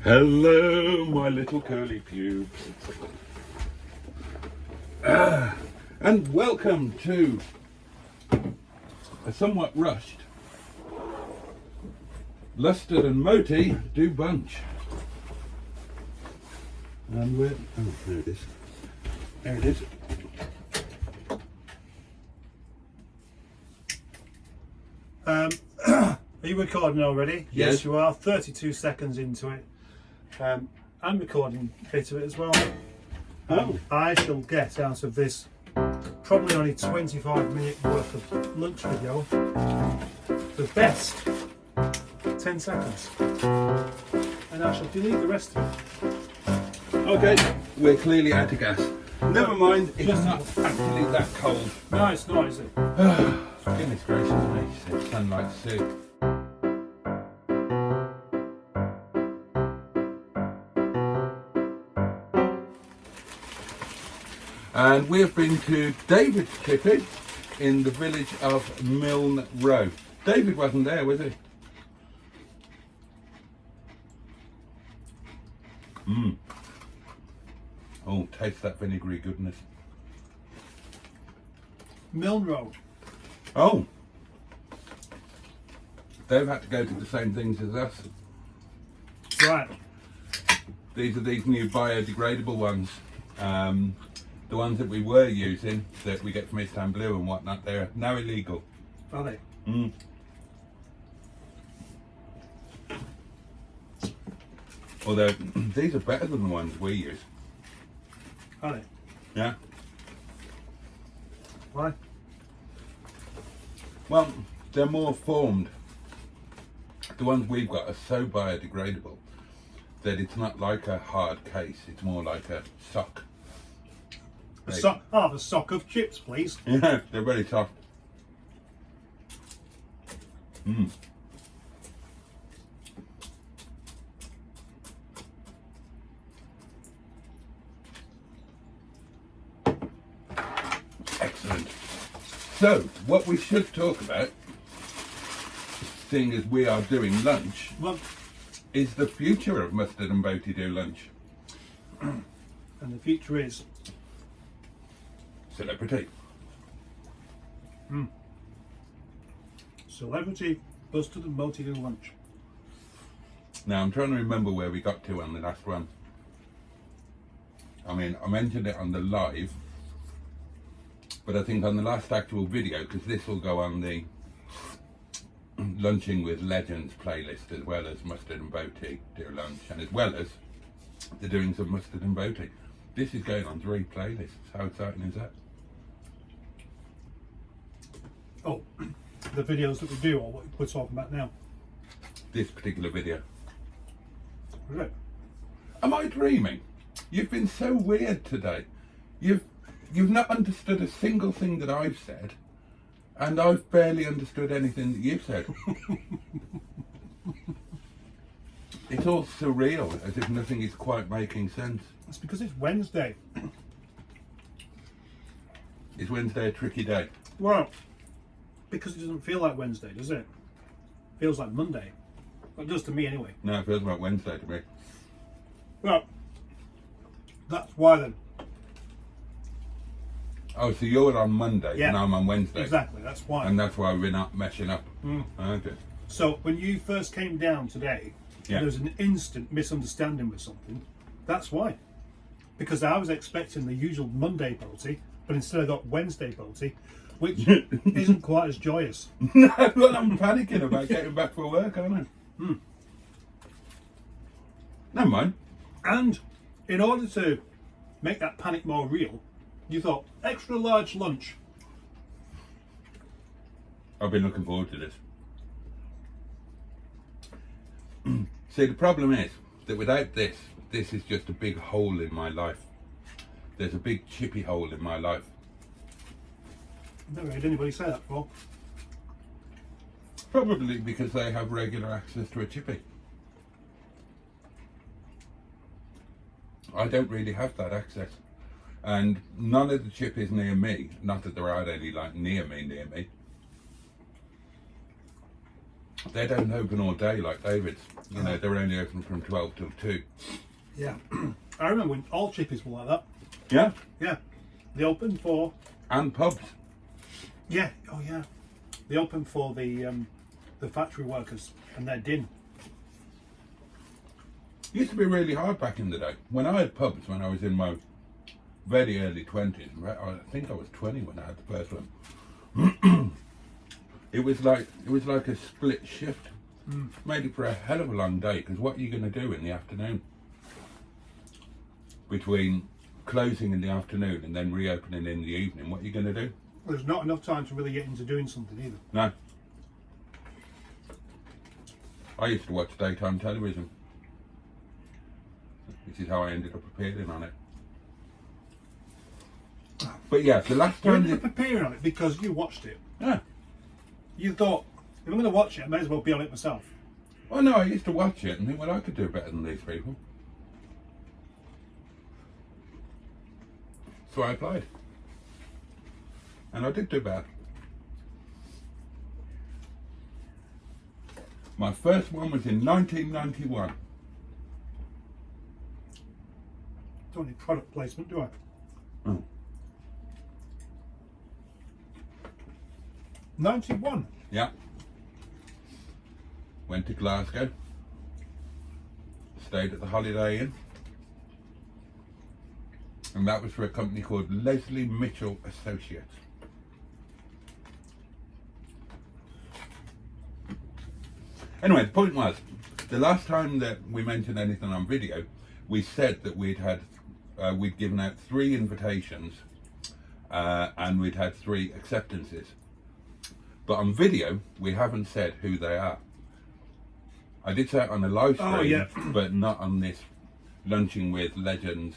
Hello, my little curly pubes. And welcome to a somewhat rushed Lusted and Moti do bunch. And we're, oh, there it is. There it is. Are you recording already? Yes. You are. 32 seconds into it. I'm recording a bit of it as well. I shall get out of this probably only 25-minute worth of lunch video the best 10 seconds. And I shall delete the rest of it. Okay, we're clearly out of gas. Never mind, it's not actually that cold. No, it's not, is it? Goodness gracious me, it's sunlight soup. And we have been to David's chippy in the village of Milne Row. David wasn't there, was he? Oh, taste that vinegary goodness. Milne Road. Oh, they've had to go to the same things as us. Right. These are these new biodegradable ones. The ones that we were using, that we get from Istanbul and whatnot, they're now illegal. Are they? Although, these are better than the ones we use. Are they? Yeah. Why? Well, they're more formed. The ones we've got are so biodegradable that it's not like a hard case, it's more like a sock. I'll have a sock of chips, please. Yeah, they're very soft. Excellent. So, what we should talk about, seeing as we are doing lunch, Well, is the future of Mustard and Boaty Do Lunch. and the future is Celebrity. celebrity busted and multi do lunch. Now, I'm trying to remember where we got to on the last one. I mean, I mentioned it on the live, but I think on the last actual video, because this will go on the Lunching with Legends playlist, as well as Mustard and Boaty Do Lunch, and as well as the doings of Mustard and Boaty. This is going on 3 playlists. How exciting is that? Oh, the videos that we do, or what we're talking about now. This particular video. Is it? Am I dreaming? You've been so weird today. You've not understood a single thing that I've said, and I've barely understood anything that you've said. It's all surreal, as if nothing is quite making sense. It's because it's Wednesday. Is Wednesday a tricky day? Well, because it doesn't feel like Wednesday, does it? Feels like Monday. Well, it does to me anyway. No, it feels like Wednesday to me. Well, that's why then. Oh, so you're on Monday Yeah. and I'm on Wednesday. Exactly, that's why. And that's why we're not meshing up. Okay. So when you first came down today, Yeah. there was an instant misunderstanding with something. That's why. Because I was expecting the usual Monday Boaty, but instead I got Wednesday Boaty, which isn't quite as joyous. No, well, I'm panicking about getting back for work, aren't I? Never mind. And in order to make that panic more real, you thought, extra large lunch. I've been looking forward to this. See, the problem is that without this is just a big hole in my life. There's a big chippy hole in my life. I've never heard anybody say that before. Probably because they have regular access to a chippy. I don't really have that access. And none of the chippies near me, not that there are any like near me, They don't open all day like David's. You know, they're only open from 12 till 2. Yeah. I remember when all chippies were like that. Yeah. Yeah. They opened for... And pubs. Yeah. Oh, yeah. They opened for the factory workers and their din. It used to be really hard back in the day. When I had pubs, when I was in my very early 20s, I think I was 20 when I had the first one. It was like a split shift. Made it for a hell of a long day, because what are you going to do in the afternoon? Between closing in the afternoon and then reopening in the evening, what are you going to do? There's not enough time to really get into doing something either. No. I used to watch daytime television, which is how I ended up appearing on it. But yeah, the last You time... ended up appearing on it because you watched it. Yeah. You thought, if I'm going to watch it, I may as well be on it myself. Well, no, I used to watch it and think, well, I could do better than these people. So I applied. And I did do better. My first one was in 1991. Don't need product placement, do I? Oh. 91. Yeah. Went to Glasgow. Stayed at the Holiday Inn. And that was for a company called Leslie Mitchell Associates. Anyway, the point was, the last time that we mentioned anything on video, we said that we'd given out 3 invitations and we'd had 3 acceptances. But on video, we haven't said who they are. I did say it on a live stream, but not on this Lunching with Legends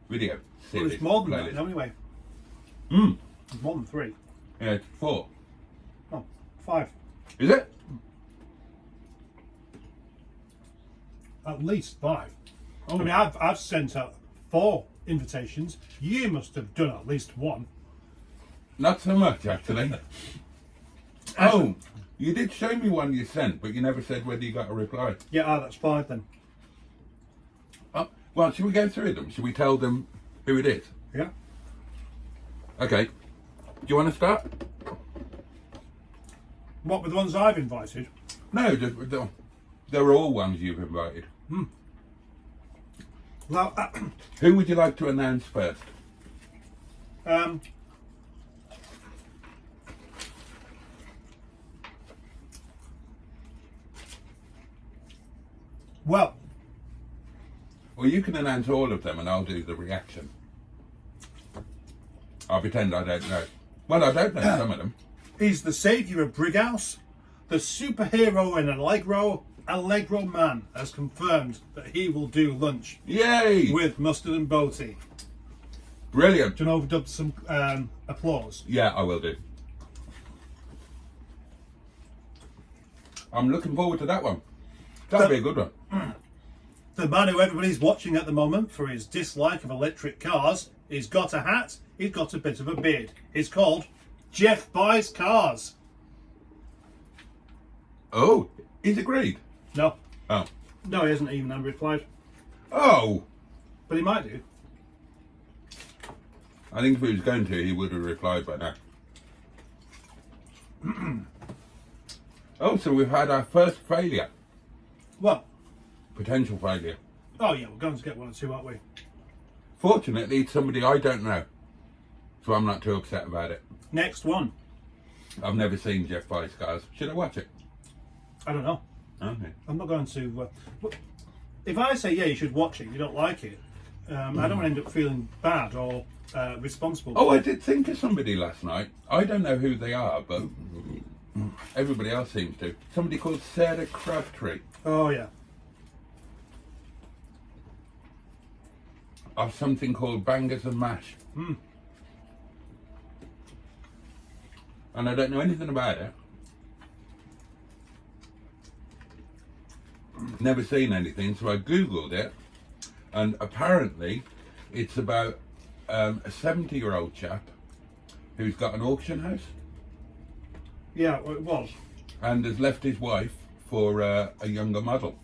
video series. Well, it's more than playlist. that, anyway. It's more than 3. Yeah, it's 4. Oh, 5. Is it? At least 5. I mean, I've sent out 4 invitations. You must have done at least 1. Not so much, actually. Oh, you did show me one you sent, but you never said whether you got a reply. Yeah, that's 5 then. Oh, well, should we go through them? Should we tell them who it is? Yeah. Okay. Do you want to start? What with the ones I've invited? No, they're all ones you've invited. Well, Who would you like to announce first? Well, Well, you can announce all of them and I'll do the reaction. I'll pretend I don't know. Well, I don't know some of them. he's the saviour of Brighouse. The superhero in Allegro Man has confirmed that he will do lunch Yay! with Mustard and Boaty. Brilliant. Do you want to overdub some applause? Yeah, I will do. I'm looking forward to that one. That'll be a good one. The man who everybody's watching at the moment for his dislike of electric cars, he's got a hat, he's got a bit of a beard. He's called Jeff Buys Cars. Oh, he's agreed. No. Oh. No, he hasn't even replied. Oh! But he might do. I think if he was going to, he would have replied by now. Oh, so we've had our first failure. Well, Potential failure. oh yeah, we're going to get 1 or 2, aren't we? Fortunately, it's somebody I don't know. So I'm not too upset about it. Next one. I've never seen Jeff Buys Cars. Should I watch it? I don't know. Okay. I'm not going to... if I say, yeah, you should watch it, you don't like it, I don't want to end up feeling bad or responsible. Oh, I did think of somebody last night. I don't know who they are, but everybody else seems to. Somebody called Sarah Crabtree. Oh, yeah. Of something called Bangers and Mash. And I don't know anything about it. Never seen anything, so I googled it, and apparently it's about a 70-year-old chap who's got an auction house, Yeah, well, it was. And has left his wife for a younger model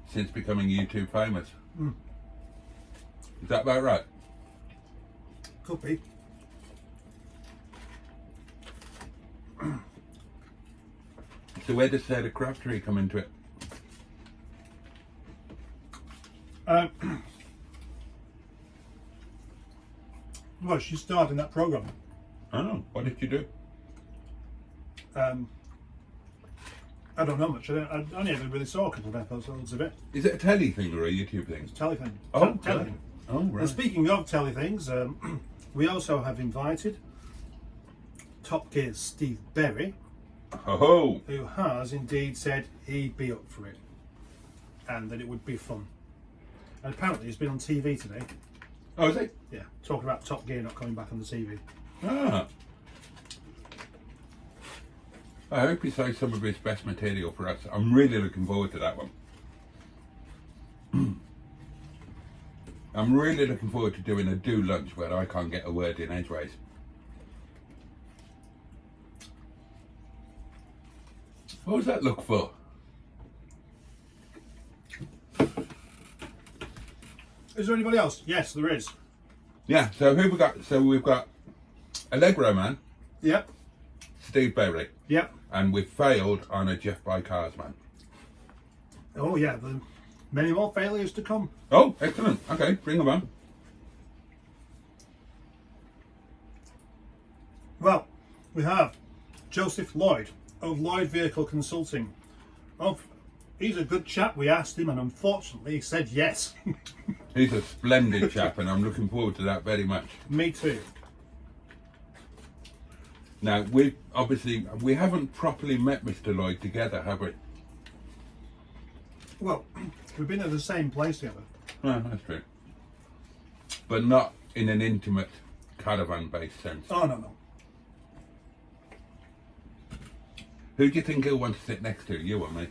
since becoming YouTube famous. Is that about right? Could be. So where does Sarah Crabtree come into it? Well, she starred in that programme. Oh, what did you do? I don't know much. I only ever really saw a couple of episodes of it. Is it a telly thing or a YouTube thing? Telly thing. Oh, Telly right. thing. Oh, right. And speaking of telly things, we also have invited Top Gear's Steve Berry, Oh, who has indeed said he'd be up for it and that it would be fun. And apparently he's been on TV today. oh, is it? Yeah, talking about Top Gear not coming back on the TV. Ah. I hope he saves some of his best material for us. I'm really looking forward to that one. I'm really looking forward to doing a do lunch where I can't get a word in edgeways. What was that look for? Is there anybody else? Yes, there is. Yeah, so who we got? So we've got Allegro Man, Yep, Steve Berry, yep. and we've failed on a Jeff by Cars Man. Oh yeah, many more failures to come. Oh, excellent. Okay, bring them on. Well, we have Joseph Lloyd of Lloyd Vehicle Consulting. He's a good chap. We asked him and unfortunately he said yes. He's a splendid chap and I'm looking forward to that very much. Me too. Now, we haven't properly met Mr. Lloyd together, have we? Well, we've been at the same place together. No, that's true. But not in an intimate caravan-based sense. Oh no. Who do you think he'll want to sit next to, you or me?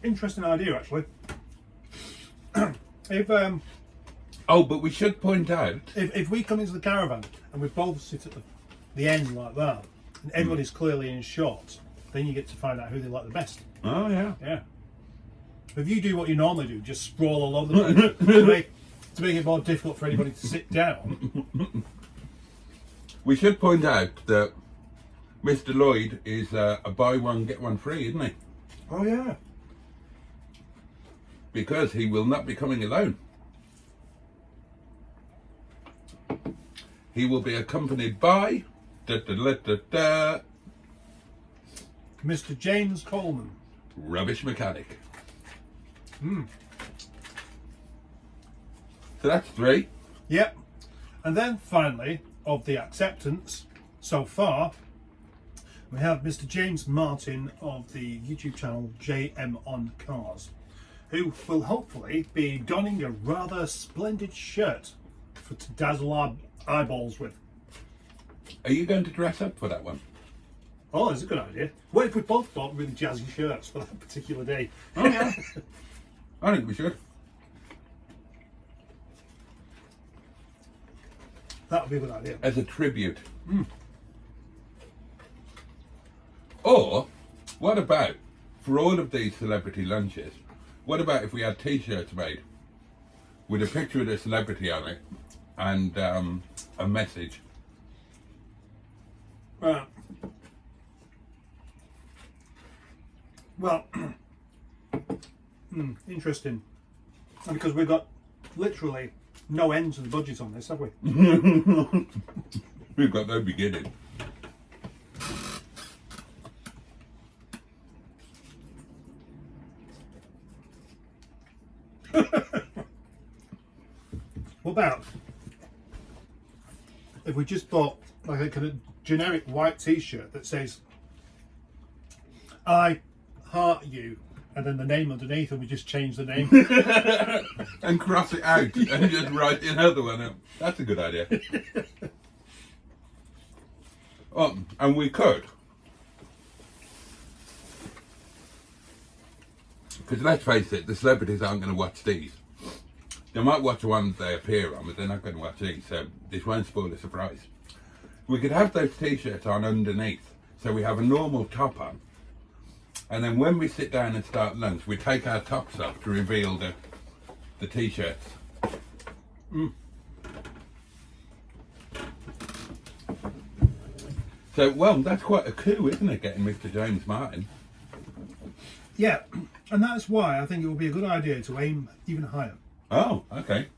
Interesting idea actually. Oh, but we should point out... If we come into the caravan and we both sit at the end like that, and everybody's clearly in shorts, then you get to find out who they like the best. Oh, yeah. Yeah. If you do what you normally do, just sprawl all over the place to make it more difficult for anybody to sit down. We should point out that Mr. Lloyd is a buy one, get one free, isn't he? Oh yeah. Because he will not be coming alone. He will be accompanied by... Mr. James Coleman. Rubbish mechanic. So that's 3. Yep. And then finally, of the acceptance so far, we have Mr. James Martin of the YouTube channel JM on Cars, who will hopefully be donning a rather splendid shirt to dazzle our eyeballs with. Are you going to dress up for that one? Oh, that's a good idea. What if we both bought really jazzy shirts for that particular day? Oh yeah. I think we should. That would be a good idea. As a tribute. Or, what about, for all of these celebrity lunches, what about if we had t-shirts made with a picture of the celebrity on it and a message? Well, interesting. And because we've got literally no end to the budget on this, have we? We've got no beginning. What about if we just bought like a kind of generic white t-shirt that says I heart you, and then the name underneath, and we just change the name. And cross it out and just write another one up. That's a good idea. And we could. Because let's face it, the celebrities aren't going to watch these. They might watch the ones they appear on, but they're not going to watch these, so this won't spoil the surprise. We could have those t-shirts on underneath, so we have a normal top on, and then when we sit down and start lunch, we take our tops off to reveal the t-shirts. So, well, that's quite a coup, isn't it, getting Mr. James Martin? Yeah, and that's why I think it would be a good idea to aim even higher. Oh, okay.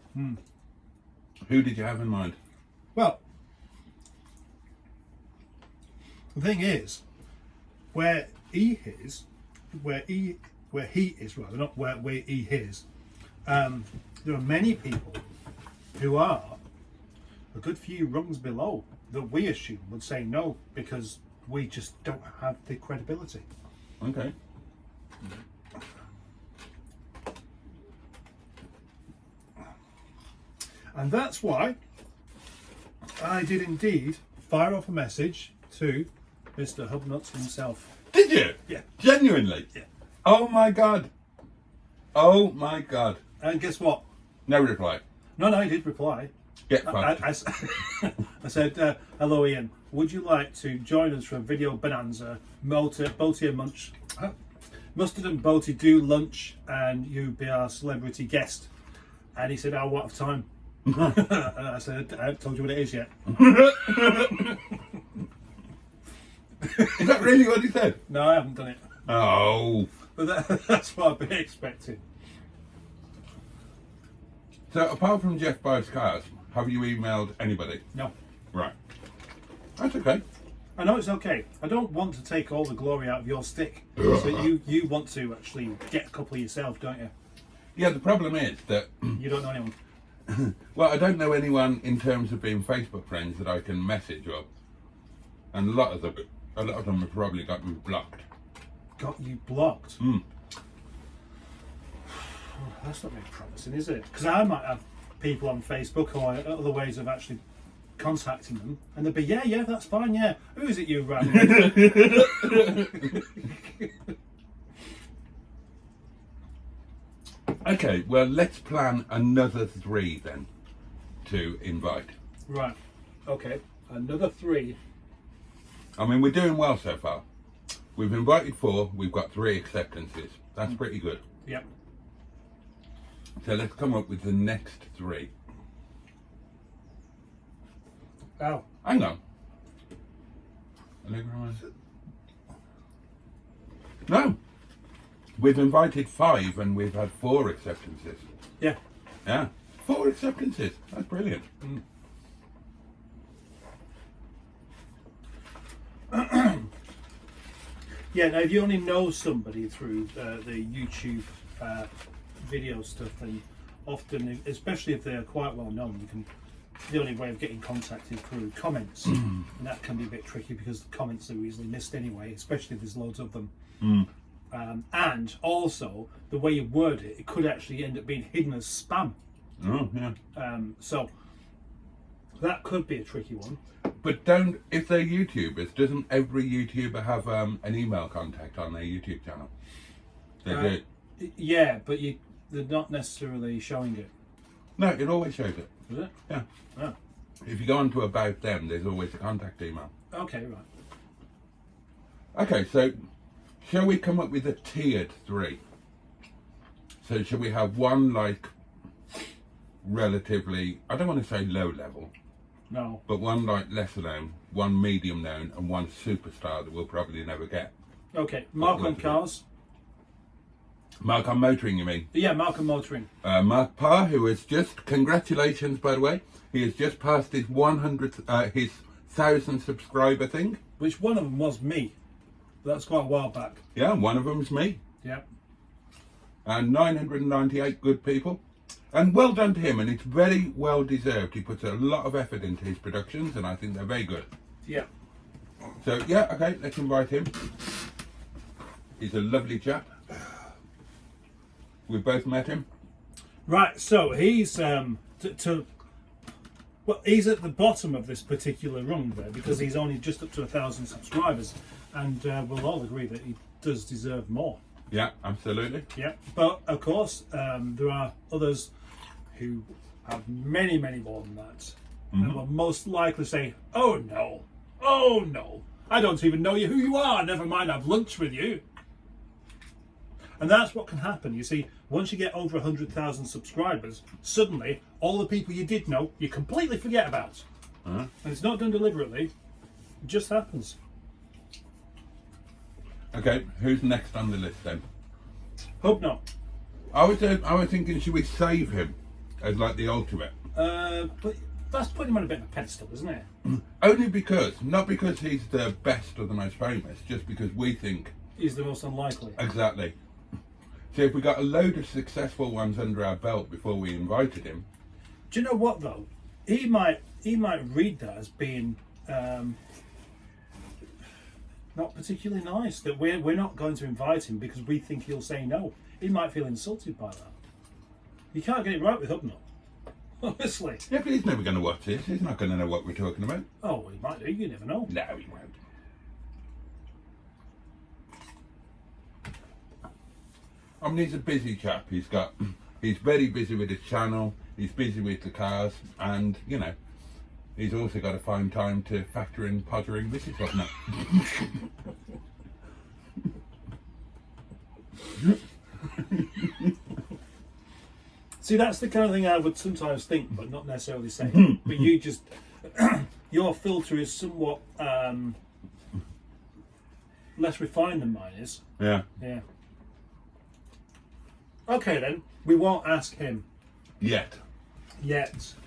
Who did you have in mind? Well, the thing is, where he is, rather, not where he is, there are many people who are a good few rungs below that we assume would say no because we just don't have the credibility. Okay. And that's why I did indeed fire off a message to Mr. Hubnuts himself. Did you? Yeah. Genuinely? Yeah. Oh my god. Oh my god. And guess what? No reply. No, he did reply. Get fucked. I said, hello Ian, would you like to join us for a video bonanza? Boaty and Munch. Mustard and Boaty do lunch and you be our celebrity guest. And he said, oh, what of time? And I said, I haven't told you what it is yet. Is that really what he said? No, I haven't done it. Oh. But that's what I've been expecting. So apart from Jeff Buys Cars, have you emailed anybody? No. Right. That's okay. I know it's okay. I don't want to take all the glory out of your stick. So you want to actually get a couple yourself, don't you? Yeah, the problem is that... You don't know anyone. Well, I don't know anyone in terms of being Facebook friends that I can message or... And a lot of them have probably got me blocked. Got you blocked? Mm. That's not very promising, is it? Because I might have people on Facebook or other ways of actually contacting them, and they'll be, yeah, that's fine, yeah. Who is it you ran with? Okay, well, let's plan another 3 then to invite. Right. Okay. Another 3. I mean, we're doing well so far. We've invited 4, we've got 3 acceptances. That's pretty good. Yep. So let's come up with the next 3. Oh. Hang on. No. We've invited 5 and we've had 4 acceptances. Yeah. Yeah. 4 acceptances. That's brilliant. Yeah, now if you only know somebody through the YouTube video stuff, then often, especially if they're quite well known, the only way of getting contacted through comments, and that can be a bit tricky because the comments are easily missed anyway, especially if there's loads of them. And also, the way you word it, it could actually end up being hidden as spam. Oh, yeah. So that could be a tricky one. But if they're YouTubers, doesn't every YouTuber have an email contact on their YouTube channel? They do. Yeah, but they're not necessarily showing it. No, it always shows it. Is it? Yeah. Oh. If you go on to About Them, there's always a contact email. Okay, right. Okay, so shall we come up with a tiered 3? So shall we have one like relatively, I don't want to say low level, No. but one like lesser known, one medium known, and one superstar that we'll probably never get. Okay, Mark on cars. Mark on motoring, you mean? Yeah, Mark on motoring. Mark Parr, who has just, congratulations by the way, he has just passed his 1,000 subscriber thing. Which one of them was me. That's quite a while back. Yeah, one of them's me. Yeah. And 998 good people. And well done to him, and it's very well deserved. He puts a lot of effort into his productions, and I think they're very good. Yeah. So, yeah, okay, let's invite him. He's a lovely chap. We've both met him. Right, so he's he's at the bottom of this particular rung there because he's only just up to 1,000 subscribers, and we'll all agree that he does deserve more. Yeah, absolutely. Yeah, but of course there are others who have many, many more than that, and will most likely say, "Oh no, I don't even know who you are. Never mind, have lunch with you." And that's what can happen. You see, once you get over 100,000 subscribers, suddenly all the people you did know, you completely forget about. And it's not done deliberately. It just happens. Okay, who's next on the list then? Hope not. I was thinking, should we save him as like the ultimate? But that's putting him on a bit of a pedestal, isn't it? Only because, not because he's the best or the most famous, just because we think He's the most unlikely. exactly. So if we got a load of successful ones under our belt before we invited him, Do you know what though? He might read that as being not particularly nice. That we're not going to invite him because we think he'll say no. He might feel insulted by that. You can't get it right with Hubnut. Honestly. yeah, but he's never going to watch this. He's not going to know what we're talking about. Oh, well, he might do. You never know. No, he won't. I mean, he's a busy chap. He's very busy with his channel. He's busy with the cars, and you know, he's also got to find time to factor in pottering Mrs. Hubnut. See, that's the kind of thing I would sometimes think, but not necessarily say. But you just, your filter is somewhat less refined than mine is. Yeah. Yeah. Okay then, we won't ask him Yet.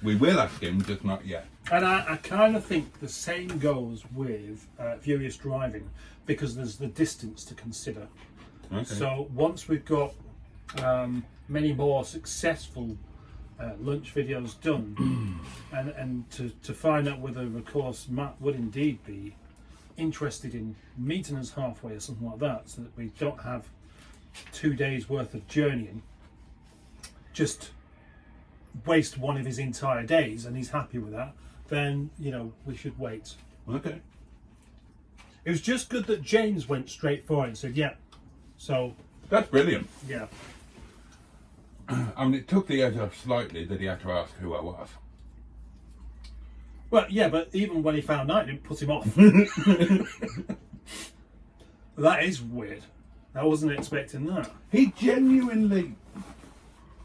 We will ask him, just not yet. And I kind of think the same goes with Furious Driving, because there's the distance to consider. Okay. So once we've got many more successful lunch videos done, and to find out whether, of course, Matt would indeed be interested in meeting us halfway or something like that, so that we don't have 2 days worth of journeying, just waste one of his entire days, and he's happy with that, then, you know, we should wait. Okay. It was just good that James went straight for it and said, yeah. So, That's brilliant. yeah. I mean, it took the edge off slightly that he had to ask who I was. Well, yeah, but even when he found out, it didn't put him off. That is weird. I wasn't expecting that. He genuinely...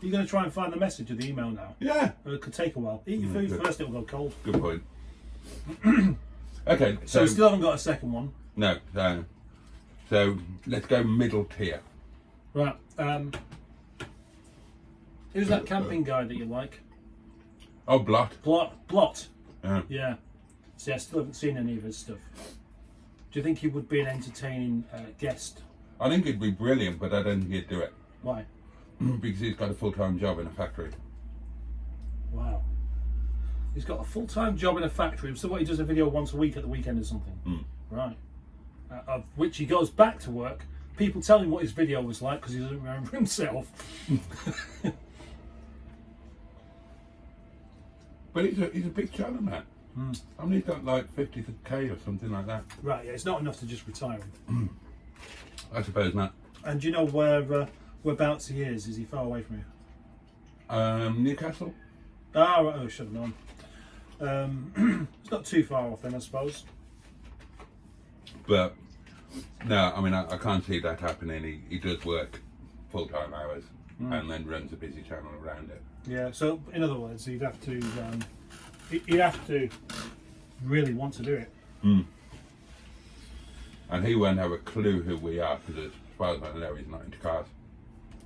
You're going to try and find the message of the email now? Yeah. It could take a while. Eat your food good. first, it'll go cold. Good point. Okay, So we still haven't got a second one. No, so let's go middle tier. Right. Who's that camping guy that you like? Oh, Blot. Blot. Yeah. Yeah. See, I still haven't seen any of his stuff. Do you think he would be an entertaining guest? I think he'd be brilliant, but I don't think he'd do it. Why? Because he's got a full-time job in a factory. Wow. He's got a full-time job in a factory. So what, he does a video once a week at the weekend or something? Right. Of which he goes back to work. People tell him what his video was like because he doesn't remember himself. But he's a big channel, man. I mean, he's got like 50k or something like that. Right, yeah, it's not enough to just retire him. I suppose not. And do you know whereabouts he is? Is he far away from you? Newcastle? Ah, right, oh, should have known. It's not too far off then, I suppose. But, no, I mean, I can't see that happening. He does work full-time hours and then runs a busy channel around it. Yeah, so in other words, he'd have to really want to do it. And he won't have a clue who we are because as far as I know, he's not into cars.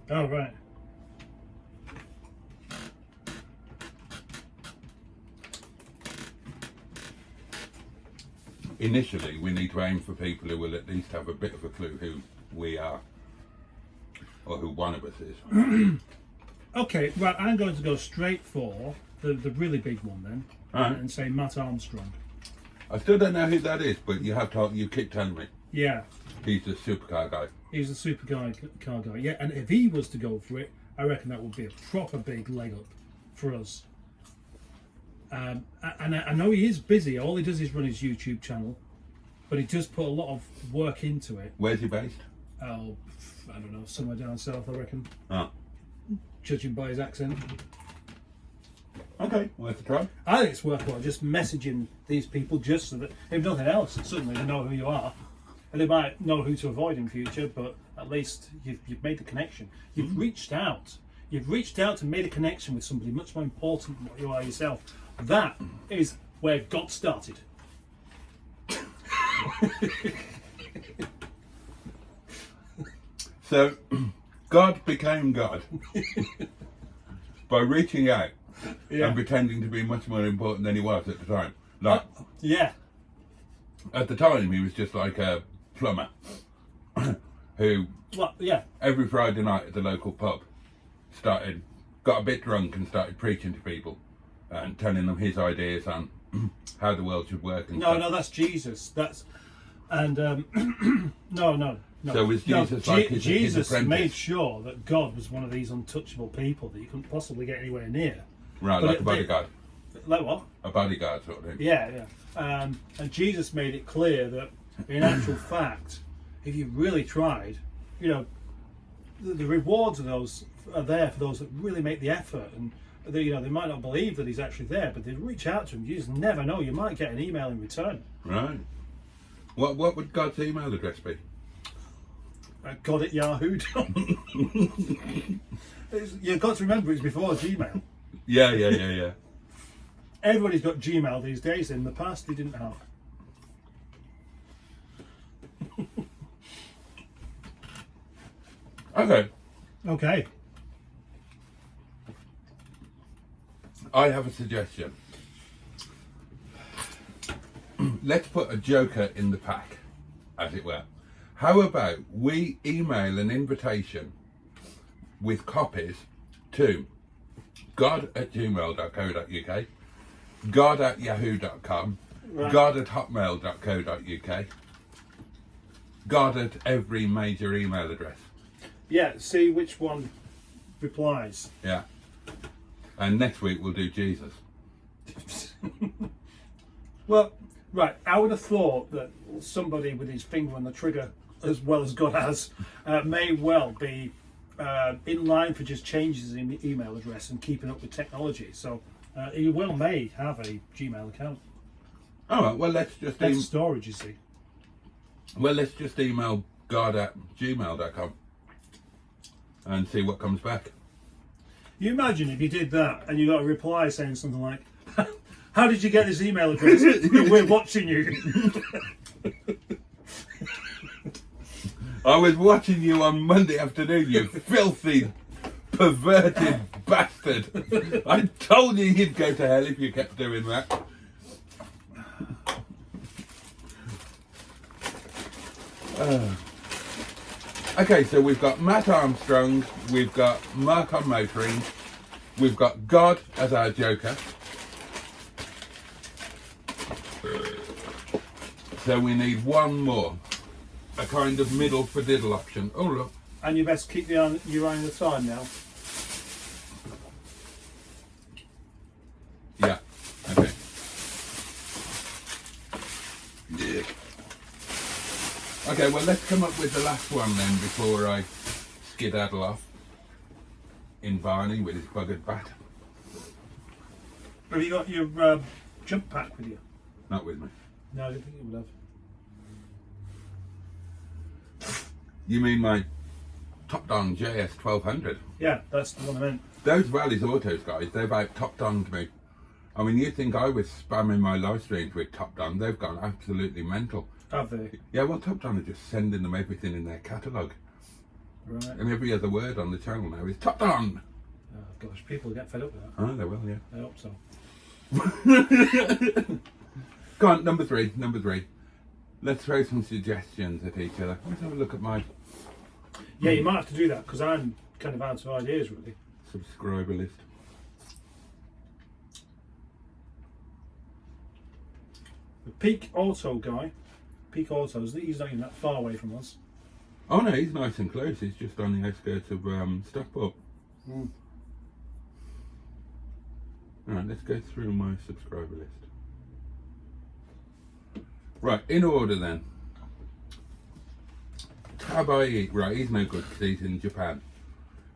Oh, right. Initially, we need to aim for people who will at least have a bit of a clue who we are or who one of us is. Okay, right, I'm going to go straight for the really big one then, Alright. and say Matt Armstrong. I still don't know who that is, but you keep telling me. Yeah, He's the supercar guy. he's a car guy. Yeah, and if he was to go for it, I reckon that would be a proper big leg up for us. And I know he is busy. All he does is run his YouTube channel, but he does put a lot of work into it. Where's he based? Oh, I don't know, somewhere down south, I reckon, Oh. judging by his accent. Okay, worth a try. I think it's worthwhile just messaging these people just so that, if nothing else, suddenly they know who you are. And they might know who to avoid in future, but at least you've made the connection. You've reached out. You've reached out and made a connection with somebody much more important than what you are yourself. That is where God started. So, God became God by reaching out and pretending to be much more important than he was at the time. Like, Yeah. at the time, he was just like a plumber who, Well, yeah. every Friday night at the local pub, got a bit drunk and started preaching to people and telling them his ideas on how the world should work. And stuff. No, that's Jesus. That's and no. So was Jesus like his Jesus apprentice? made sure that God was one of these untouchable people that you couldn't possibly get anywhere near. Right, But like a bodyguard. Like what? A bodyguard sort of thing. Yeah. And Jesus made it clear that, in actual fact, if you really tried, the rewards of those are there for those that really make the effort, and they might not believe that he's actually there, but they reach out to him. You just never know. You might get an email in return. Right. What would God's email address be? God@Yahoo. You've got to remember it's before Gmail. Yeah. Everybody's got Gmail these days. In the past, they didn't have. Okay. I have a suggestion. Let's put a joker in the pack, as it were. How about we email an invitation with copies to god@gmail.co.uk, god@yahoo.com, Right. god@hotmail.co.uk, god at every major email address. Yeah. See which one replies. Yeah. And next week we'll do Jesus. Well, right. I would have thought that somebody with his finger on the trigger, as well as God has, may well be in line for just changes in the email address and keeping up with technology. So he may have a Gmail account. All right. Well, let's just That's storage, you see. let's just email god@gmail.com and see what comes back. You imagine if you did that and you got a reply saying something like, "How did you get this email address? We're watching you." I was watching you on Monday afternoon, you filthy, perverted bastard. I told you you'd go to hell if you kept doing that. Okay, so we've got Matt Armstrong, we've got Mark on motoring, we've got God as our joker. So we need one more. A kind of middle for diddle option. Oh look. And you best keep your eye on the time now. Yeah. Okay. Yeah. Okay, well let's come up with the last one then before I skedaddle off in Barney with his buggered bat. Have you got your jump pack with you? Not with me. No, I didn't think you would have. You mean my top-down JS 1200? Yeah, that's the one I meant. Those Valley's Autos guys, they've out top-downed me. I mean, you think I was spamming my live streams with top-down? They've gone absolutely mental. Have they? Yeah, well, top-down are just sending them everything in their catalogue. Right. And every other word on the channel now is top-down. Oh, gosh, people get fed up with that. Oh, they will, yeah. I hope so. Go on, number three. Let's throw some suggestions at each other. Let's have a look at my Yeah, you might have to do that because I'm kind of out of ideas, really. subscriber list. The Peak Auto guy, Peak Autos, he's not even that far away from us. Oh no, he's nice and close. He's just on the outskirts of Stockport. Mm. Alright, let's go through my subscriber list. Right, in order then. Tabai, right, he's no good because he's in Japan.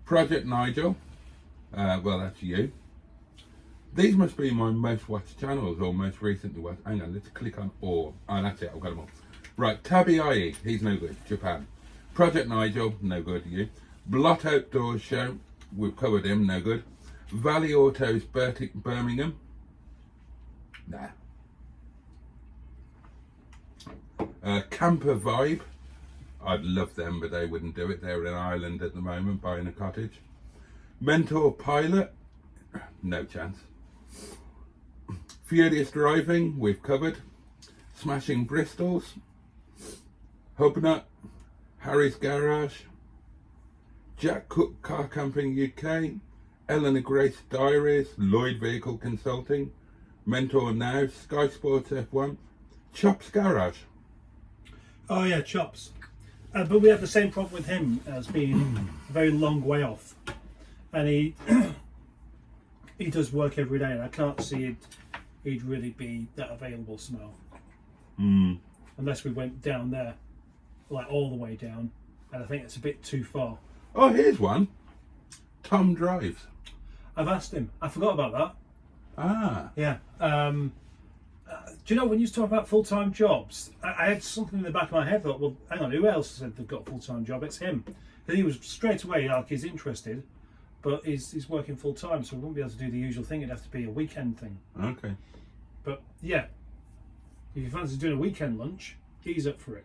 Project Nigel, well that's you. These must be my most watched channels or most recently watched. Hang on, let's click on all. Oh, that's it, I've got them all. Right, Tabby IE, he's no good, Japan. Project Nigel, no good, you. Blot Outdoors Show, we've covered him, no good. Valley Autos, Birmingham, nah. Camper Vibe, I'd love them, but they wouldn't do it. They're in Ireland at the moment, buying a cottage. Mentor Pilot, no chance. Furious Driving, we've covered. Smashing Bristols, Hubnut, Harry's Garage, Jack Cook Car Camping UK, Eleanor Grace Diaries, Lloyd Vehicle Consulting, Mentor Now, Sky Sports F1, Chops Garage. Oh yeah, Chops. But we have the same problem with him as being a very long way off, and he he does work every day, and I can't see he'd really be that available somehow. Unless we went down there, like all the way down, and I think it's a bit too far. Oh, here's one. Tom Drives. I've asked him. I forgot about that. Ah. Yeah. Do you know when you talk about full-time jobs, I had something in the back of my head. Thought, well, hang on, who else said they've got a full-time job? It's him. Because he was straight away like he's interested, but he's working full-time, so we wouldn't be able to do the usual thing. It'd have to be a weekend thing. Okay. But yeah, if you fancy doing a weekend lunch, he's up for it.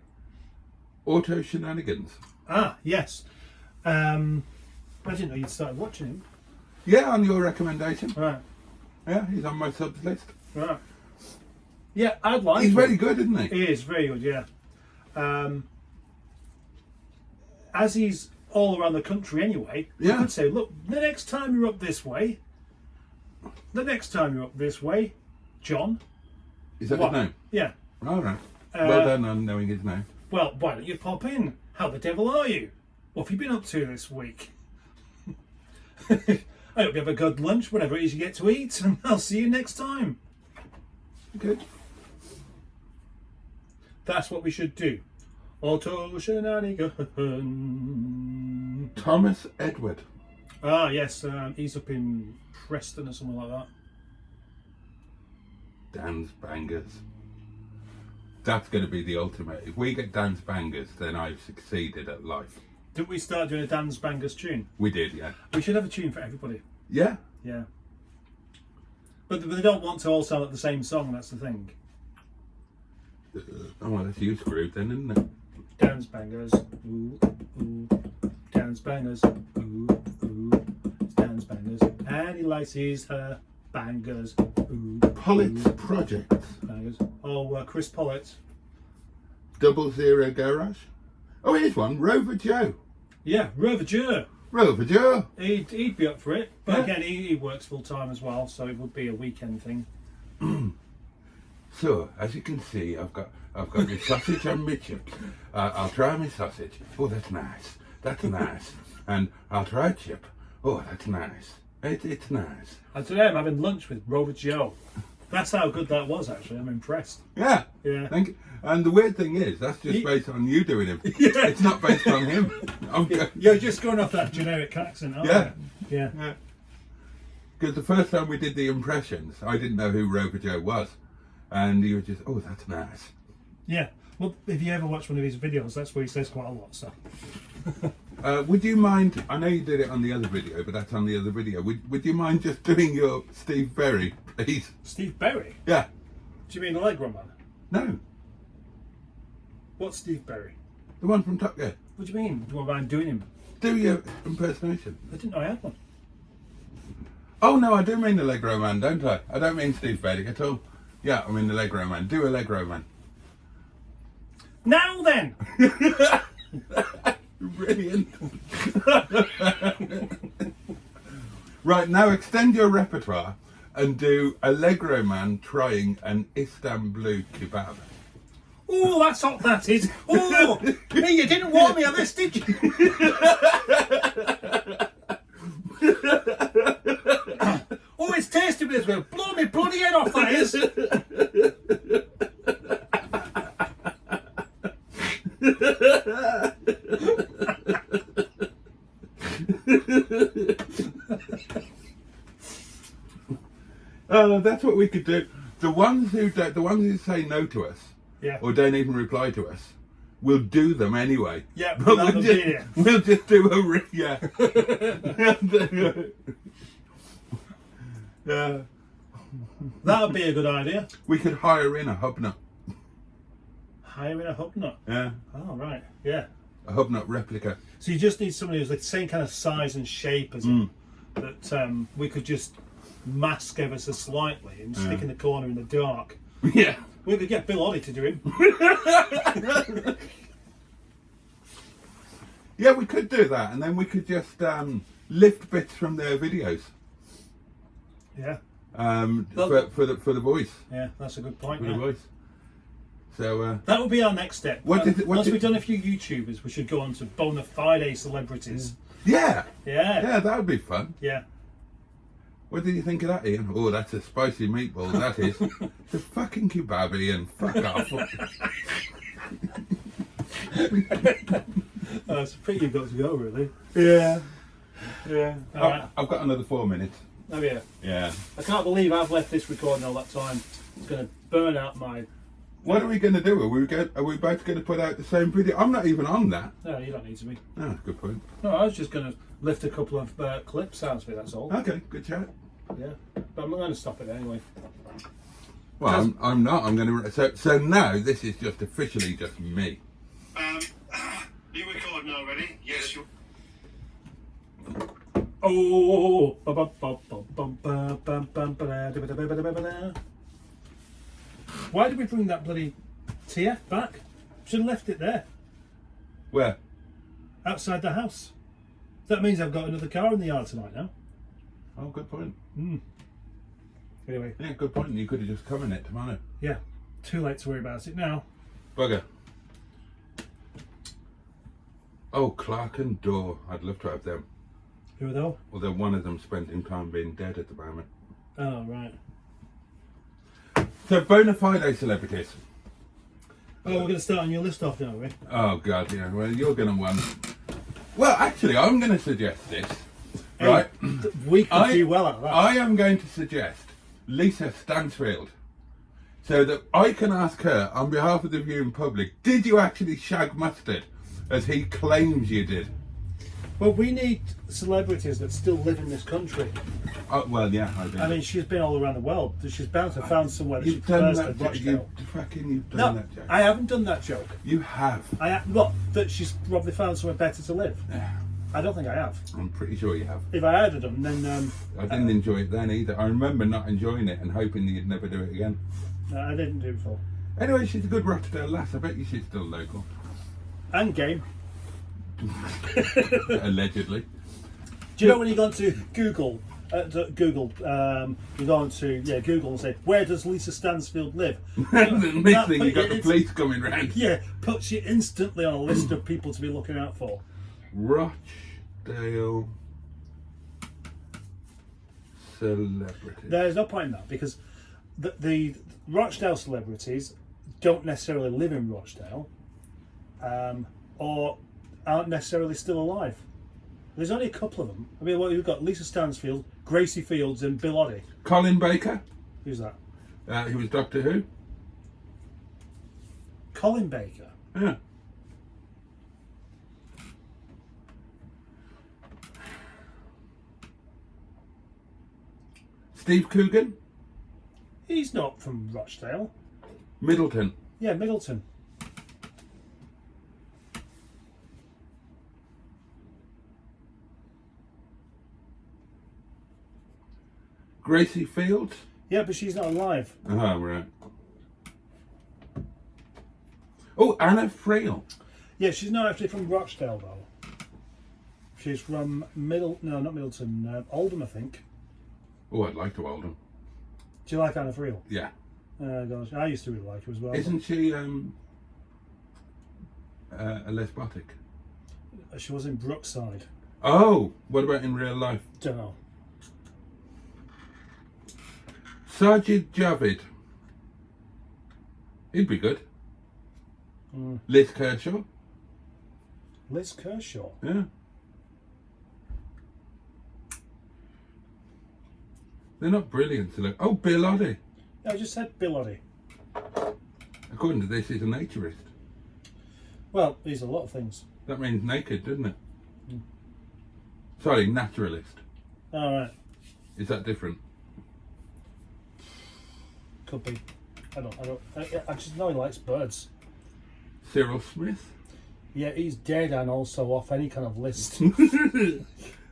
Auto Shenanigans. Ah, yes. I didn't know you'd started watching him. Yeah, on your recommendation. Right. Yeah, he's on my subs list. Right. Yeah, I'd like He's him. very good, isn't he? He is very good, yeah. As he's all around the country anyway, Yeah. I could say, look, the next time you're up this way, John. Is that What? his name? Yeah. All right. Well done on knowing his name. Well, why don't you pop in? How the devil are you? What have you been up to this week? I hope you have a good lunch, whatever it is you get to eat, and I'll see you next time. Good. That's what we should do. Auto Shenanigans. Thomas Edward. Ah, yes, he's up in Preston or something like that. Dan's Bangers. That's going to be the ultimate. If we get Dan's Bangers, then I've succeeded at life. Didn't we start doing a Dan's Bangers tune? We did, yeah. We should have a tune for everybody. Yeah? Yeah. But they don't want to all sound like the same song, that's the thing. Oh, well, that's you screwed then, isn't it? Dan's Bangers, ooh, ooh. Dan's Bangers, ooh, ooh. It's Dan's Bangers. And he likes his bangers, ooh. Pollitt's ooh. Projects. Bangers. Oh, Chris Pollett. 00 Garage. Oh, here's one. Rover Joe. Yeah, Rover Joe. Rover Joe. He'd be up for it. But Yeah. again, he works full time as well, so it would be a weekend thing. So, as you can see, I've got my sausage and my chips. I'll try my sausage. Oh, that's nice. That's nice. And I'll try a chip. Oh, that's nice. It's nice. And today I'm having lunch with Rover Joe. That's how good that was, actually. I'm impressed. Yeah. Yeah. Thank you. And the weird thing is, that's just based on you doing him. Yeah. It's not based on him. You're just going off that generic accent, aren't Yeah. you? Yeah. Yeah. Because the first time we did the impressions, I didn't know who Rover Joe was. And he was just, oh, that's nice. Yeah. Well, if you ever watch one of his videos, that's where he says quite a lot, so. Would you mind, I know you did it on the other video, but that's on the other video. Would you mind just doing your Steve Berry, please? Steve Berry? Yeah. Do you mean the Allegro Man? No. What's Steve Berry? The one from Top Gear. What do you mean? Do you want mind doing him? Do your impersonation. I didn't know I had one. Oh, no, I do mean Allegro Man, don't I? I don't mean Steve Berry at all. Yeah, I mean Allegro Man. Do Allegro Man. Now then! Brilliant. Right, now extend your repertoire and do Allegro Man trying an Istanbul kebab. Oh, that's hot, that is. Oh, hey, you didn't warn me on this, did you? Oh, it's tasty with this. Will blow me bloody head off, that is. Oh, that's what we could do. The ones who say no to us, Yeah. or don't even reply to us, we'll do them anyway. Yeah, but without them being here. we'll just do a yeah. Yeah. That would be a good idea. We could hire in a hubnut. Hiring a hubnut. Yeah. Oh, right. Yeah. A hubnut replica. So you just need somebody who's like the same kind of size and shape as him, that we could just mask ever so slightly and stick in the corner in the dark. Yeah. We could get Bill Oddie to do him. Yeah, we could do that, and then we could just lift bits from their videos. Yeah. For the voice. Yeah, that's a good point. For the voice. So that would be our next step. Once we've done a few YouTubers, we should go on to bona fide celebrities. Yeah. Yeah. Yeah, that would be fun. Yeah. What did you think of that, Ian? Oh, that's a spicy meatball. That is. It's a fucking kebab, Ian. Fuck off. It's a pity you've got to go, really. Yeah. Yeah. Right. I've got another 4 minutes. Oh yeah. Yeah. I can't believe I've left this recording all that time. It's going to burn out my. What are we going to do? Are we both going to put out the same video? I'm not even on that. No, you don't need to be. Oh, that's a good point. No, I was just going to lift a couple of clips out of it. That's all. Okay, good chat. Yeah, but I'm going to stop it anyway. Well, I'm not. I'm going to. So now this is just officially just me. Are you recording already? Yes, you. Oh. Why did we bring that bloody TF back? Should have left it there, Where? outside the house. That means I've got another car in the yard tonight now. Oh, good point. Anyway, Yeah, good point. You could have just come in it tomorrow. yeah, too late to worry about it now. Bugger. Oh, Clark and Dorr. I'd love to have them. Who are they? Although one of them spending time being dead at the moment. Oh, right. So, bona fide celebrities. Oh, we're going to start on your list off now, are we? Oh, God, yeah. Well, you're going to want... Well, actually, I'm going to suggest this. Hey, Right? We could do well at that. I am going to suggest Lisa Stansfield. So that I can ask her, on behalf of the viewing public, did you actually shag Mustard, as he claims you did? Well, we need celebrities that still live in this country. Well, yeah, I do. I mean, she's been all around the world. She's bound to have found somewhere that she You've done prefers that to joke. Rochdale. You've done No, that joke. I haven't done that joke. You have. What? That she's probably found somewhere better to live. I don't think I have. I'm pretty sure you have. If I had done, then I didn't enjoy it then either. I remember not enjoying it and hoping that you'd never do it again. I didn't do it before. Anyway, she's a good Rochdale lass. I bet you she's still local. And game. Allegedly. Do you know when you go onto Google? You go onto Google and say, where does Lisa Stansfield live? The next thing you got the it's- police coming round. Yeah, puts you instantly on a list of people to be looking out for. Rochdale celebrity. There's no point in that because the Rochdale celebrities don't necessarily live in Rochdale, or aren't necessarily still alive. There's only a couple of them. I mean, you've got Lisa Stansfield, Gracie Fields, and Bill Oddie. Colin Baker. Who's that? He was Doctor Who. Colin Baker. Yeah. Steve Coogan. He's not from Rochdale. Middleton. Yeah, Middleton. Gracie Fields. Yeah, but she's not alive. Oh, right. Oh, Anna Frail. Yeah, she's not actually from Rochdale though. She's from not Middleton, Oldham, I think. Oh, I'd like to Oldham. Do you like Anna Friel? Yeah. Gosh, I used to really like her as well. Isn't she a lesbotic? She was in Brookside. Oh, what about in real life? Don't know. Sajid Javid. He'd be good. Liz Kershaw. Liz Kershaw. Yeah. They're not brilliant to look. Oh, Bill Oddie. Yeah, I just said Bill Oddie. According to this, he's a naturist. Well, he's a lot of things. That means naked, doesn't it? Sorry, naturalist. All right. Is that different? Could be. I just know he likes birds. Cyril Smith? Yeah, he's dead and also off any kind of list.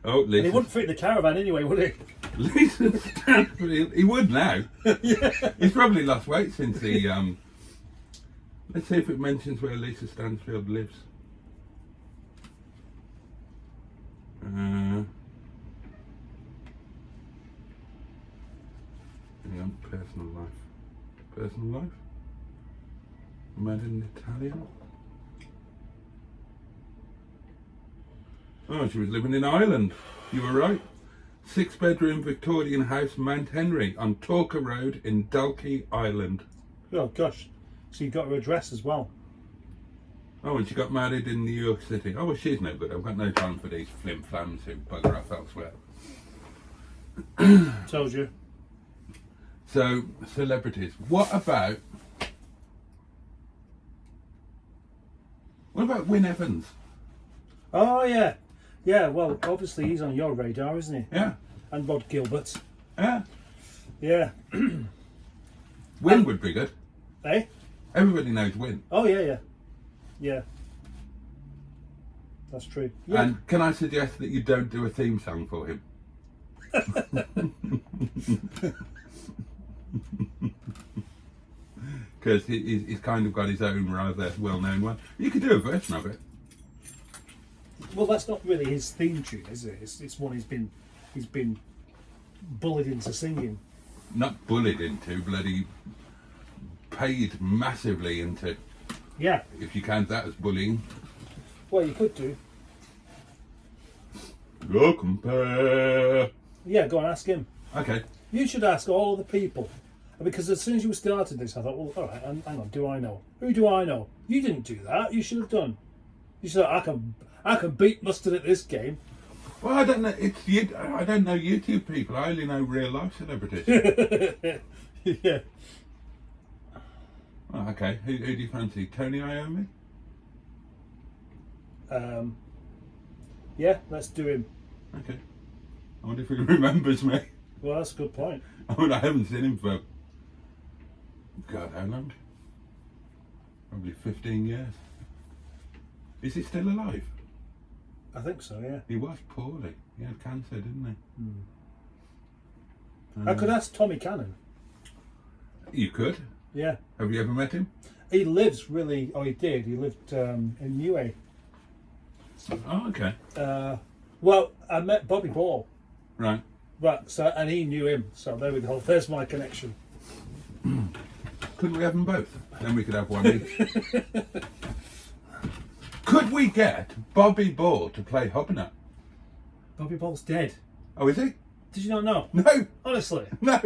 Oh, Lisa. And he wouldn't fit in the caravan anyway, would he? Lisa Stansfield. He would now. Yeah. He's probably lost weight since he. Let's see if it mentions where Lisa Stansfield lives. Hang on, personal life. Personal life? Mad in Italian? Oh, she was living in Ireland. You were right. 6-bedroom Victorian house, Mount Henry, on Torker Road in Dalkey, Ireland. Oh gosh. So you got her address as well. Oh, and she got married in New York City. Oh, well, she's no good. I've got no time for these flim-flams who bugger off elsewhere. Told you. So, celebrities. What about Wyn Evans? Oh yeah. Yeah, well, obviously he's on your radar, isn't he? Yeah. And Rod Gilbert. Yeah. Yeah. Wyn would be good. Eh? Everybody knows Wyn. Oh yeah. Yeah. That's true. Yeah. And can I suggest that you don't do a theme song for him? Because he's kind of got his own rather well-known one. You could do a version of it. Well, that's not really his theme tune, is it? It's one he's been bullied into singing. Not bullied into, bloody paid massively into. Yeah. If you count that as bullying. Well, you could do. Go compare. Yeah, go and ask him. Okay. You should ask all the people. Because as soon as you started this, I thought, well, all right, hang on, do I know? Who do I know? You didn't do that. You should have done. You said, I can beat mustard at this game. Well, I don't know. I don't know YouTube people. I only know real life celebrities. Yeah. Oh, okay. Who do you fancy? Tony Iommi? Yeah, let's do him. Okay. I wonder if he remembers me. Well, that's a good point. I mean, I haven't seen him for, God, how long? Probably 15 years. Is he still alive? I think so, yeah. He was poorly. He had cancer, didn't he? I could ask Tommy Cannon. You could. Yeah. Have you ever met him? He lives he did. He lived in Neway. Oh, okay. Well, I met Bobby Ball. Right. Right, so, and he knew him. So there we go. There's my connection. Couldn't we have them both? Then we could have one each. Could we get Bobby Ball to play Hobnut? Bobby Ball's dead. Oh, is he? Did you not know? No. Honestly. No.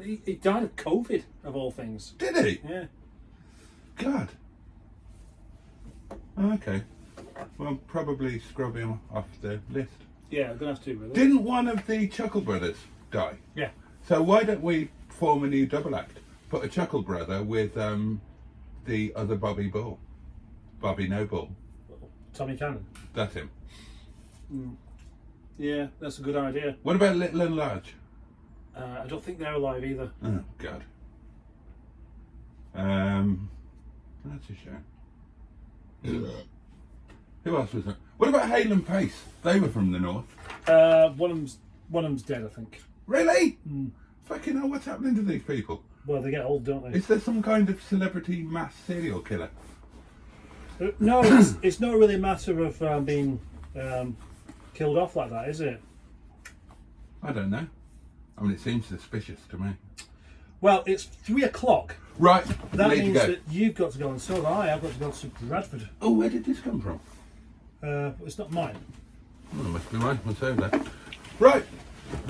He died of COVID, of all things. Did he? Yeah. God. Okay. Well, probably scrub him off the list. Yeah, I'm going to have to, really. Didn't one of the Chuckle Brothers die? Yeah. So why don't we form a new double act? Put a Chuckle Brother with the other Bobby Ball. Bobby No Ball. Tommy Cannon. That's him. Yeah, that's a good idea. What about Little and Large? I don't think they're alive either. Oh, God. That's a shame. Who else was there? What about Hale and Pace? They were from the north. One of them's dead, I think. Really? Fucking hell, what's happening to these people? Well, they get old, don't they? Is there some kind of celebrity mass serial killer? No, it's not really a matter of being killed off like that, is it? I don't know. I mean, it seems suspicious to me. Well, it's 3 o'clock. Right, That need to means go. that you've got to go, and so have I. I've got to go to Bradford. Oh, where did this come from? It's not mine. Well, it must be mine. What's over there? Right.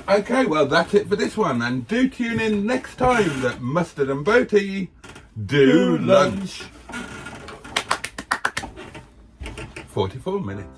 Okay, well, that's it for this one. And do tune in next time that Mustard and Boaty do lunch. 44 minutes.